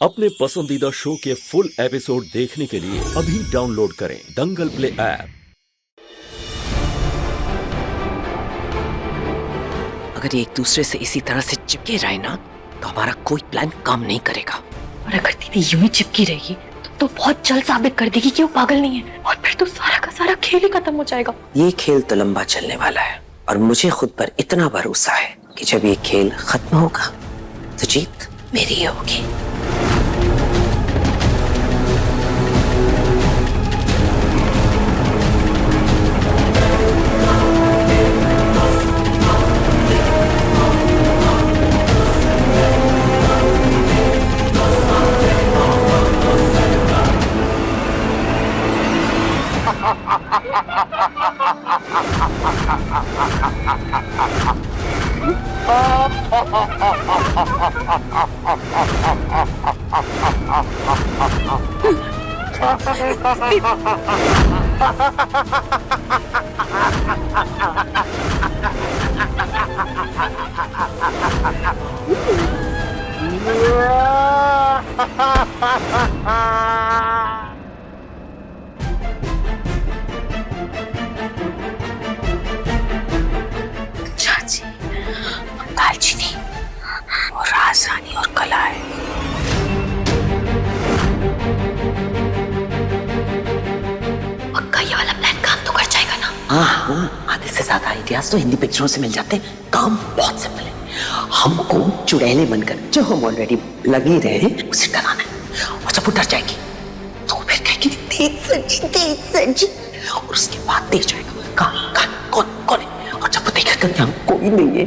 अपने पसंदीदा शो के फुल एपिसोड देखने के लिए अभी डाउनलोड करें दंगल प्ले ऐप। अगर ये एक दूसरे से इसी तरह से चिपके रहे ना तो हमारा कोई प्लान काम नहीं करेगा। और अगर दीदी यूं ही चिपकी रहेगी तो बहुत जल्द साबित कर देगी कि वो पागल नहीं है और फिर तो सारा का सारा खेल ही खत्म हो जाएगा। ये खेल तो लंबा चलने वाला है और मुझे खुद पर इतना भरोसा है कि जब ये खेल खत्म होगा तो जीत मेरी होगी। चाची, दालचीनी और राजरानी और कलाएं। पक्का ये वाला प्लान काम तो कर जाएगा ना? हाँ, आधे से ज्यादा आइडियाज तो हिंदी पिक्चरों से मिल जाते हैं। काम बहुत सिंपल है। हमको चुड़ैले बनकर जो हम ऑलरेडी लगे रहे हैं उसे डराना है और जब वो डर जाएगी तो फिर कहेगी तेज सजी और उसके बाद देख जाएगा कौन है। और जब वो देखेगा कि हम कोई नहीं है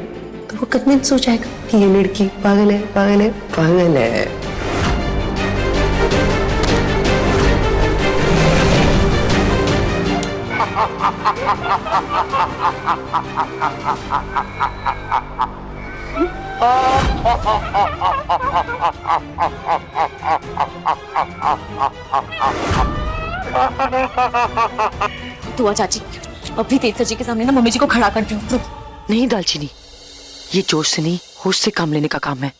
तो वो कन्विंस हो जाएगा कि ये लड़की पागल है। दुआ चाची, अभी तेज सजी के सामने ना मम्मी जी को खड़ा कर दूं। नहीं दालचीनी, ये जोश से नहीं होश से काम लेने का काम है।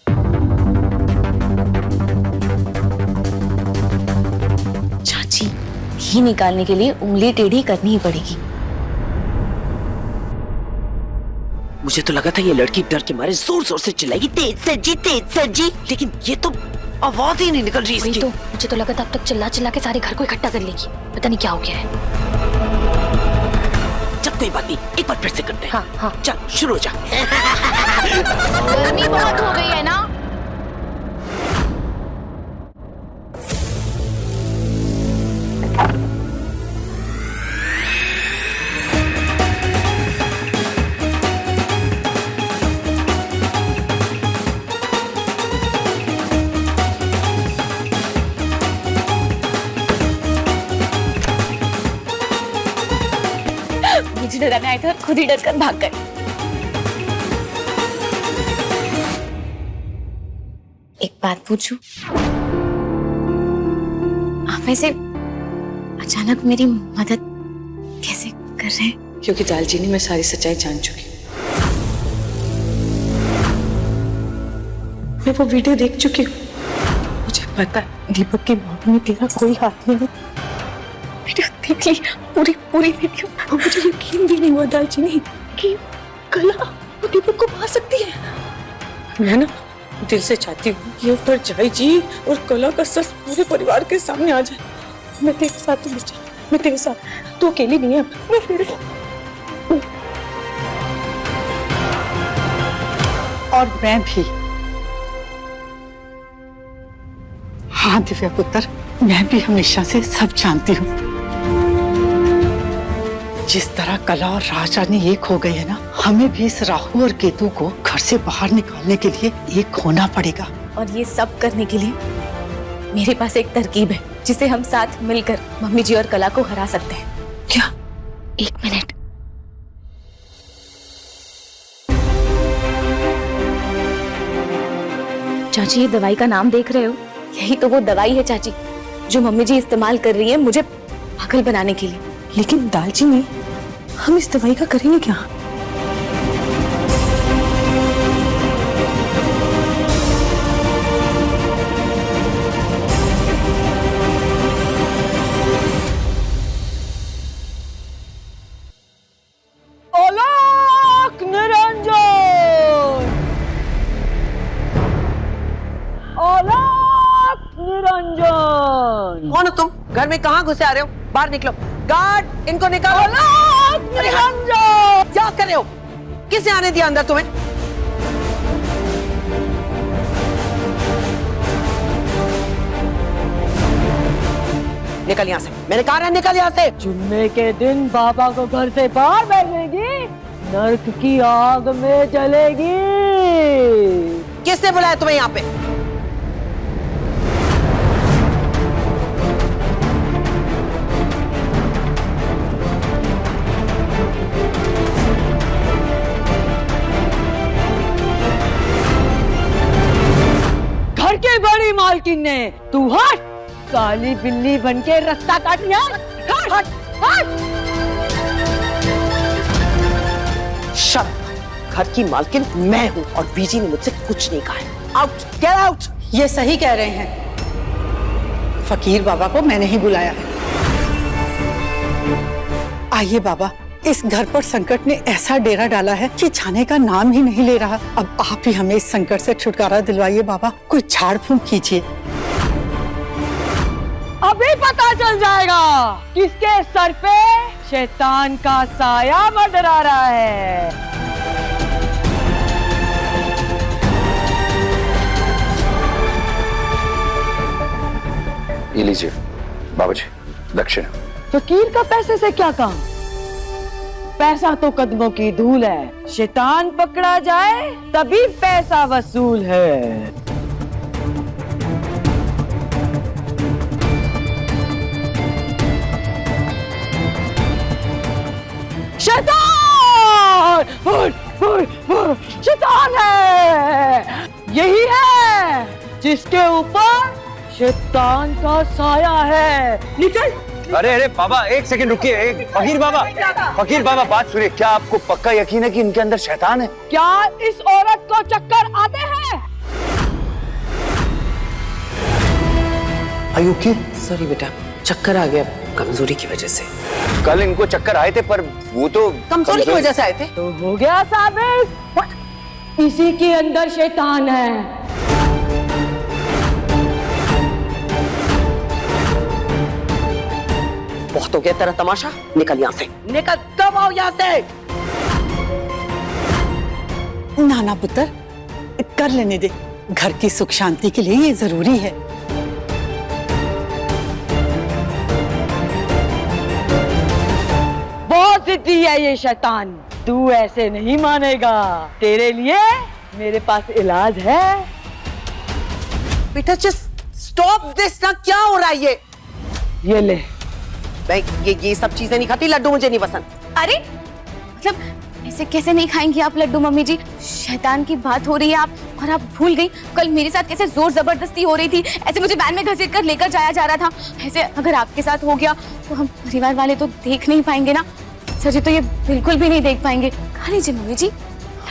चाची, घी निकालने के लिए उंगली टेढ़ी करनी ही पड़ेगी। मुझे तो लगा था ये लड़की डर के मारे जोर जोर से चिल्लाएगी तेज सजी, लेकिन ये तो आवाज ही नहीं निकल रही इसकी। तो मुझे तो लगा था अब तक चिल्ला के सारे घर को इकट्ठा कर लेगी। पता नहीं क्या हो गया है। जब कोई बात नहीं, एक बार फिर से करते हैं। हाँ। चल शुरू हो जा। गर्मी बहुत हो गई है ना? मुझे डराने आए थे और खुद ही डर कर भाग गए। एक बात पूछूं? आप ऐसे अचानक मेरी मदद कैसे कर रहे हैं? क्योंकि दालचीनी मैं सारी सच्चाई जान चुकी हूँ। मैं वो वीडियो देख चुकी हूँ। मुझे पता है दीपक की मौत में तेरा कोई हाथ नहीं है। वीडियो देख ली, पूरी वीडियो। और मुझे यकीन भी नहीं हुआ दालचीनी कि कला वो दीपक को मार सकती है। मैं ना दिल से चाहती हूँ ये परछाई जी और कला का सच पूरे परिवार के सामने आ जाए। मैं तेरे साथ हूँ बेटा, मैं तेरे साथ। तू अकेली नहीं है, मैं तेरे साथ। और मैं भी। हाँ दिव्या पुत्र, मैं भी हमेशा से सब जानती हूँ। जिस तरह कला और राजरानी एक हो गई है ना, हमें भी इस राहु और केतु को घर से बाहर निकालने के लिए एक होना पड़ेगा। और ये सब करने के लिए मेरे पास एक तरकीब है जिसे हम साथ मिलकर मम्मी जी और कला को हरा सकते हैं। क्या? एक मिनट। चाची, ये दवाई का नाम देख रहे हो? यही तो वो दवाई है चाची जो मम्मी जी इस्तेमाल कर रही है मुझे पागल बनाने के लिए। लेकिन दालचीनी, हम इस दवाई का करेंगे क्या? निरंजन। कौन हो तुम? घर में कहाँ घुसे आ रहे हो? बाहर निकलो। गार्ड, इनको निकालो। निरंजन क्या कर रहे हो? किसने आने दिया अंदर तुम्हें? निकल यहाँ से, मैंने कहा है निकल यहाँ से। जुम्मे के दिन बाबा को घर से बाहर भेजेगी, नर्क की आग में जलेगी। किसने बुलाया तुम्हें यहाँ पे? घर की बड़ी मालकिन ने, तू हट, काली बिल्ली बनके रास्ता काट लिया। हट हट हट। शट! घर की मालकिन मैं हूँ और बीजी ने मुझसे कुछ नहीं कहा है। Out, get out. ये सही कह रहे हैं, फकीर बाबा को मैंने ही बुलाया है। आइए बाबा, इस घर पर संकट ने ऐसा डेरा डाला है कि जाने का नाम ही नहीं ले रहा। अब आप ही हमें इस संकट से छुटकारा दिलवाइए बाबा, कोई झाड़ फूंक कीजिए। अभी पता चल जाएगा किसके सर पे शैतान का साया मंडरा रहा है। ये लीजिए बाबूजी, दक्षिण। फकीर का पैसे से क्या काम? पैसा तो कदमों की धूल है, शैतान पकड़ा जाए तभी पैसा वसूल है। शैतान! शैतान है, यही है जिसके ऊपर शैतान का साया है। निकल। अरे अरे बाबा, एक सेकंड रुकिए। एक फकीर बाबा बात सुनिए। क्या आपको पक्का यकीन है कि इनके अंदर शैतान है? क्या इस औरत को चक्कर आते हैं? आयु की? सॉरी बेटा, चक्कर आ गया कमजोरी की वजह से। कल इनको चक्कर आए थे पर वो तो कमजोरी की वजह से आए थे। तो हो गया साबित, इसी के अंदर शैतान है। बहुत हो गया तेरा तमाशा, निकल यहाँ से। निकल, कब आओ यहाँ से। नाना पुत्र, कर लेने दे, घर की सुख शांति के लिए ये जरूरी है। बहुत जिद्दी है ये शैतान, तू ऐसे नहीं मानेगा। तेरे लिए मेरे पास इलाज है। बेटा जस्ट स्टॉप दिस ना, क्या हो रहा है ये? ये ले। ये सब चीजें नहीं खाती, लड्डू मुझे नहीं पसंद। अरे मतलब ऐसे कैसे नहीं खाएंगी आप लड्डू मम्मी जी? शैतान की बात हो रही है आप, और आप भूल गई कल मेरे साथ कैसे जोर जबरदस्ती हो रही थी। ऐसे मुझे वैन में घसीट कर लेकर जाया जा रहा था। ऐसे अगर आपके साथ हो गया तो हम परिवार वाले तो देख नहीं पाएंगे ना। सर जी तो ये बिल्कुल भी नहीं देख पाएंगे। खा लीजिए मम्मी जी,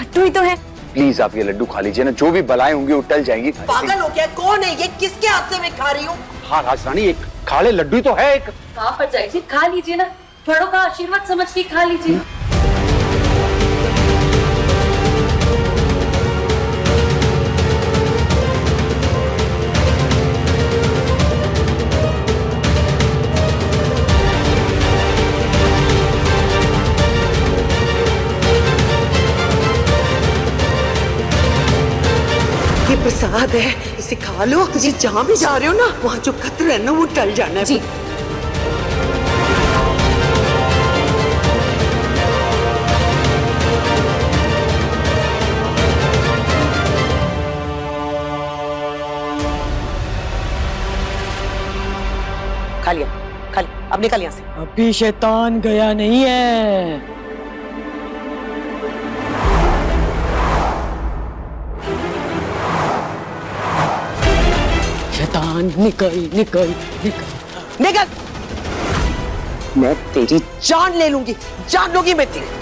लड्डू ही तो है। प्लीज आप ये लड्डू खा लीजिए ना, जो भी बलाएं होंगी वो टल जाएंगी। पागल हो गया? कौन है ये? किसके हाथ से मैं खा रही हूँ? हाँ राजरानी, एक खाले लड्डू ही तो है। एक कहाँ पर जाइए, खा लीजिए ना, बड़ों का आशीर्वाद समझ के खा लीजिए। ये प्रसाद है, इसे खा लो। तुझे जहाँ भी जा रहे हो ना, वहाँ जो खतरा है ना वो टल जाना है। जी। खा लिया, खा लिया, अब निकल यहाँ से। अभी शैतान गया नहीं है। शैतान निकल निकल निकल निकल। मैं तेरी जान ले लूंगी, जान लूंगी मैं तेरी।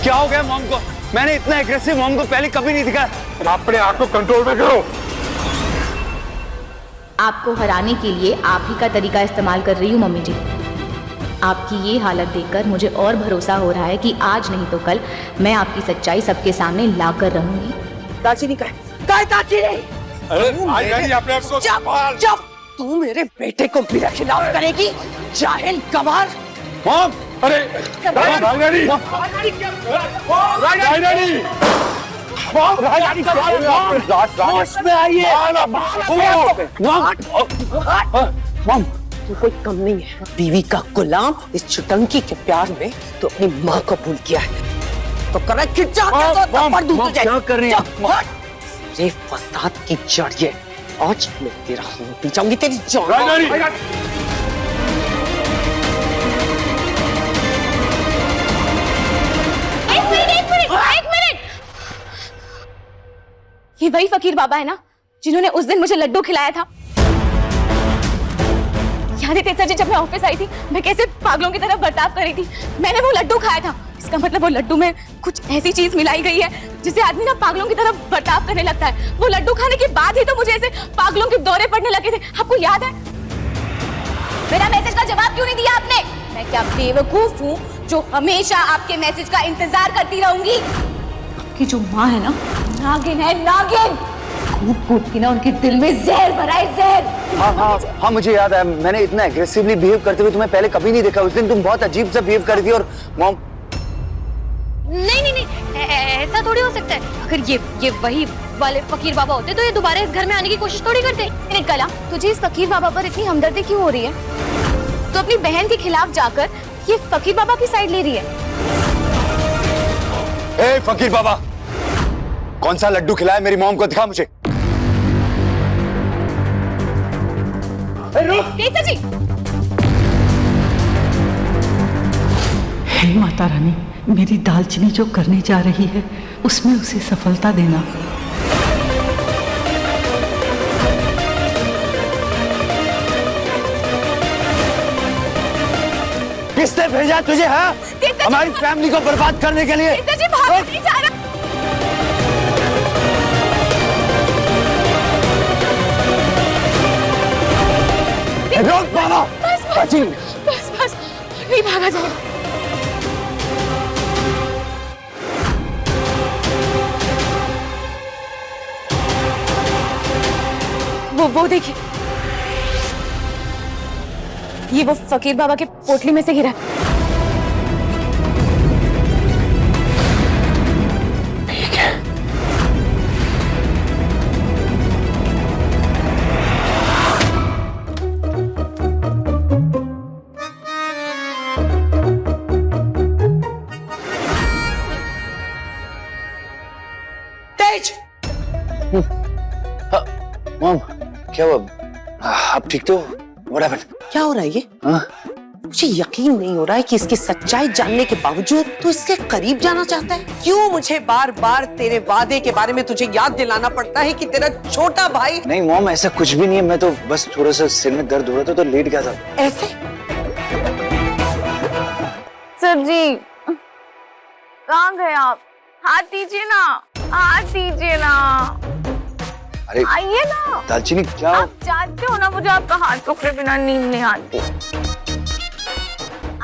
क्या हो गया मॉम को? मैंने इतना एग्रेसिव मॉम को पहले कभी नहीं दिखा। अपने आप को कंट्रोल में करो। आपको हराने के लिए आप ही का तरीका इस्तेमाल कर रही हूँ मम्मी जी। आपकी ये हालत देखकर मुझे और भरोसा हो रहा है कि आज नहीं तो कल मैं आपकी सच्चाई सबके सामने लाकर रहूंगी। दालचीनी का दालचीनी। जब तू मेरे बेटे को मेरा खिलाफ करेगी, जाहिल गवार। मॉम, अरे होश में आइए। मॉम, तू कोई कम नहीं है। बीवी का गुलाम इस छुटंकी के प्यार में तो अपनी माँ को भूल गया है। तो करा खिंचा क्या कर रही हैं? रे फसाद की जड़ ये। आज मैं तेरा खून पी जाऊंगी, तेरी जान। एक मिनट। ये वही फकीर बाबा है ना जिन्होंने उस दिन मुझे लड्डू खिलाया था? याद है तेजा जी, जब मैं ऑफिस आई थी मैं कैसे पागलों की तरह बर्ताव कर रही थी? मैंने वो लड्डू खाया था। इसका मतलब वो लड्डू में कुछ ऐसी चीज मिलाई गई है जिससे आदमी ना पागलों की तरह बर्ताव करने लगता है। वो लड्डू खाने के बाद ही तो मुझे ऐसे पागलों के दौरे पड़ने लगे थे। आपको याद है? मेरा मैसेज का जवाब क्यों नहीं दिया आपने? मैं क्या बेवकूफ हूँ जो हमेशा आपके मैसेज का इंतजार करती रहूंगी? आपकी जो माँ है ना, नागिन है, नागिन। कूट कूट के ना उनके दिल में जहर भरा है, जहर। हाँ, मुझे याद है। मैंने इतना एग्रेसिवली बिहेव करते हुए तुम्हें पहले कभी नहीं देखा। उस दिन तुम बहुत अजीब सा बिहेव कर रही थी। और मॉम, नहीं, ऐसा थोड़ी हो सकता है। अगर ये वही वाले फकीर बाबा होते तो ये दोबारा इस घर में आने की कोशिश थोड़ी करते। कला, तुझे इस फकीर बाबा पर इतनी हमदर्दी क्यों हो रही है? तो अपनी बहन के खिलाफ जाकर ये फकीर बाबा की साइड ले रही है। ए फकीर बाबा, कौन सा लड्डू खिलाया मेरी मॉम को? दिखा मुझे। तेजा जी। हे माता रानी, मेरी दालचीनी जो करने जा रही है उसमें उसे सफलता देना। किसने भेजा तुझे? हाँ, हमारी फैमिली को बर्बाद करने के लिए। तेजा जी, भाग नहीं जा रहा। रोक बाबा। बस नहीं भागा जाएगा। वो देखिए, ये वो फकीर बाबा के पोटली में से गिरा। ठीक है। तेज, मॉम, क्या हुआ? आप ठीक तो? What happened? क्या हो रहा है ये? मुझे यकीन नहीं हो रहा है कि इसकी सच्चाई जानने के बावजूद तू इसके करीब जाना चाहता है। क्यों मुझे बार बार तेरे वादे के बारे में तुझे याद दिलाना पड़ता है कि तेरा छोटा भाई? नहीं मॉम, ऐसा कुछ भी नहीं है। मैं तो बस थोड़ा सा सिर में दर्द हो रहा था तो लेट गया था। ऐसे? सर जी, कहाँ गए आप? हाथ दीजिए ना, हाथ दीजिए ना। अरे आइए ना। दालचीनी, क्या? आप जानते हो ना मुझे आपका हाथ पकड़े बिना नींद नहीं आती।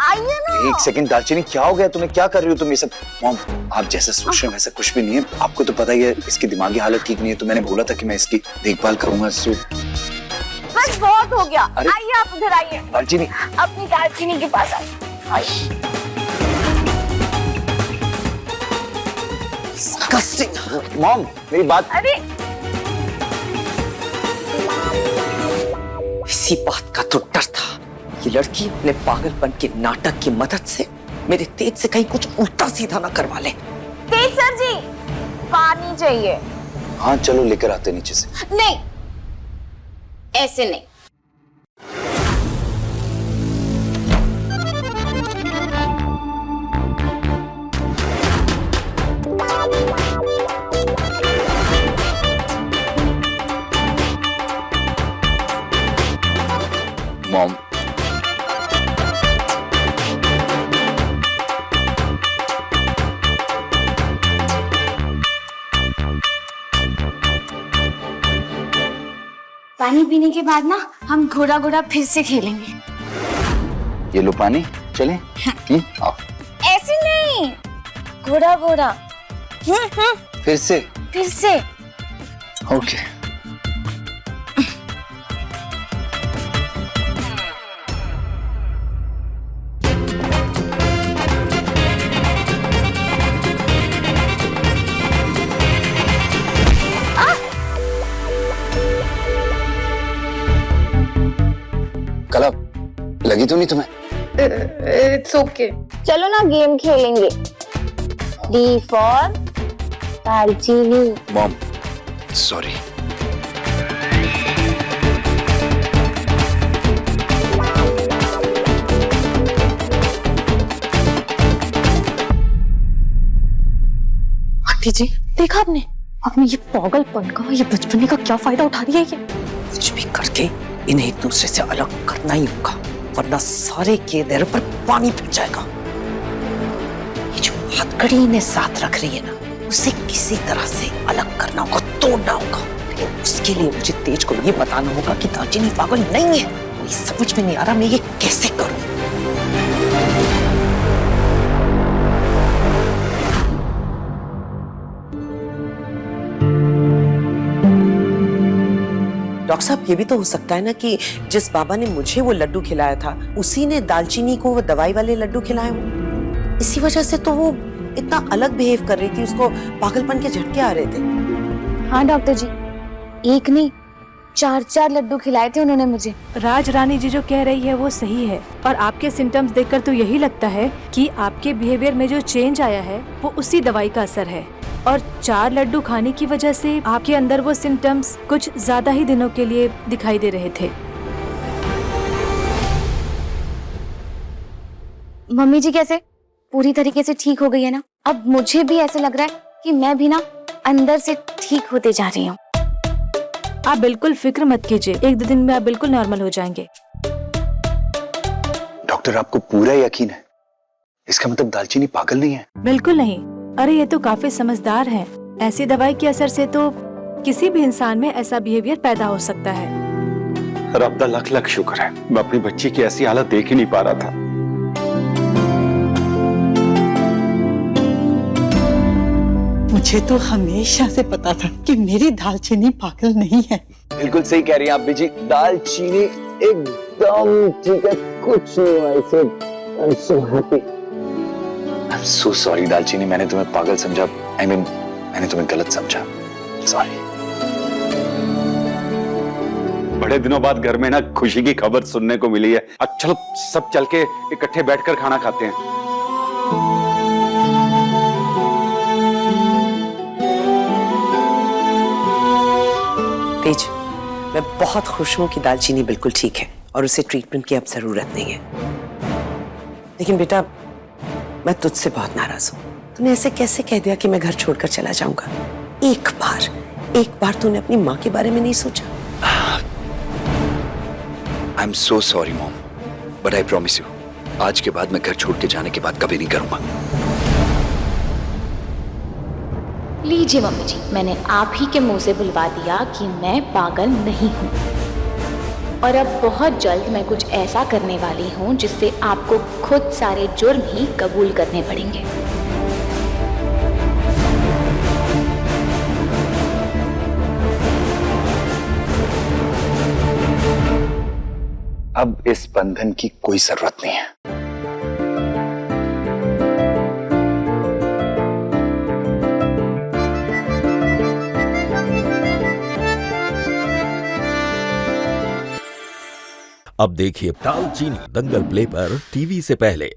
आइए ना। एक सेकंड दालचीनी, क्या हो गया तुम्हें? क्या कर रही हो तुम ये सब? मॉम, आप जैसा सोच रहे हो वैसा कुछ भी नहीं है। आपको तो पता ही है इसकी दिमागी हालत ठीक नहीं है, तो मैंने बोला था कि मैं इसकी देखभाल करूंगा। बस बहुत हो गया। आइए, आप उधर आइए। दालचीनी, अपनी दालचीनी के पास आइए। मॉम, मेरी बात। अरे इसी बात का तो डर था। ये लड़की अपने पागलपन के नाटक की मदद से मेरे तेज से कहीं कुछ उल्टा सीधा ना करवा ले। तेज सर जी, पानी चाहिए। हाँ चलो लेकर आते नीचे से। नहीं, ऐसे नहीं। मॉम, पानी पीने के बाद ना हम घोड़ा घोड़ा फिर से खेलेंगे। ये लो पानी, चलें? आओ। ऐसे नहीं, घोड़ा घोड़ा। फिर से? फिर से। ओके। कला लगी तो नहीं तुम्हें? It's okay. चलो ना गेम खेलेंगे। डी फॉर दालचीनी। Mom sorry. आंटी जी, देखा आपने अपने ये पागलपन का, ये बचपने का क्या फायदा उठा रही है ये? कुछ भी करके इन्हें एक दूसरे से अलग करना ही होगा, वरना सारे के देर पर पानी फिर जाएगा। ये जो हथकड़ी इन्हें साथ रख रही है ना, उसे किसी तरह से अलग करना होगा, तोड़ना होगा। लेकिन उसके लिए मुझे तेज को ये बताना होगा कि दालचीनी पागल नहीं है। मुझे समझ में नहीं आ रहा मैं ये कैसे करूं। डॉक्टर साहब, ये भी तो हो सकता है ना कि जिस बाबा ने मुझे वो लड्डू खिलाया था, उसी ने दालचीनी को वो दवाई वाले लड्डू खिलाए हो। इसी वजह से तो वो इतना अलग बिहेव कर रही थी, उसको पागलपन के झटके आ रहे थे। हाँ डॉक्टर जी, एक नहीं 4 लड्डू खिलाए थे उन्होंने मुझे। राज रानी जी जो कह रही है वो सही है, और आपके सिम्टम्स देखकर तो यही लगता है कि आपके बिहेवियर में जो चेंज आया है वो उसी दवाई का असर है, और 4 लड्डू खाने की वजह से आपके अंदर वो सिम्टम्स कुछ ज्यादा ही दिनों के लिए दिखाई दे रहे थे। मम्मी जी कैसे पूरी तरीके से ठीक हो गई है ना? अब मुझे भी ऐसा लग रहा है कि मैं भी ना अंदर से ठीक होते जा रही हूँ। आप बिल्कुल फिक्र मत कीजिए, 1-2 दिन में आप बिल्कुल नॉर्मल हो जाएंगे। डॉक्टर आपको पूरा यकीन है? इसका मतलब दालचीनी पागल नहीं है? बिल्कुल नहीं। अरे ये तो काफी समझदार है। ऐसी दवाई के असर से तो किसी भी इंसान में ऐसा बिहेवियर पैदा हो सकता है। रब दा लख लख शुक्र है, मैं अपनी बच्ची की ऐसी हालत देख ही नहीं पा रहा था। मुझे तो हमेशा से पता था कि मेरी दालचीनी पागल नहीं है। बिल्कुल सही कह रही हैं आप भी जी, दालचीनी एकदम ठीक है, कुछ नहीं हुआ इसे। I'm so happy. I'm so sorry दालचीनी, मैंने तुम्हें पागल समझा। I mean, मैंने तुम्हें गलत समझा। Sorry. बड़े दिनों बाद घर में ना खुशी की खबर सुनने को मिली है। अब चलो सब चल के इकट्ठे बैठकर खाना खाते हैं। तेज, मैं बहुत खुश हूँ कि दालचीनी बिल्कुल ठीक है और उसे ट्रीटमेंट की अब जरूरत नहीं है। लेकिन बेटा, मैं तुझसे बहुत नाराज हूँ। तूने ऐसे कैसे कह दिया कि मैं घर छोड़कर चला जाऊंगा? एक बार तूने अपनी माँ के बारे में नहीं सोचा? I'm so sorry mom, but I promise you, आज के बाद मैं घर छोड़ के जाने के बाद कभी नहीं करूंगा। लीजिए मम्मी जी, मैंने आप ही के मुंह से बुलवा दिया कि मैं पागल नहीं हूँ, और अब बहुत जल्द मैं कुछ ऐसा करने वाली हूँ जिससे आपको खुद सारे जुर्म ही कबूल करने पड़ेंगे। अब इस बंधन की कोई जरूरत नहीं है। अब देखिए दालचीनी दंगल प्ले पर टीवी से पहले।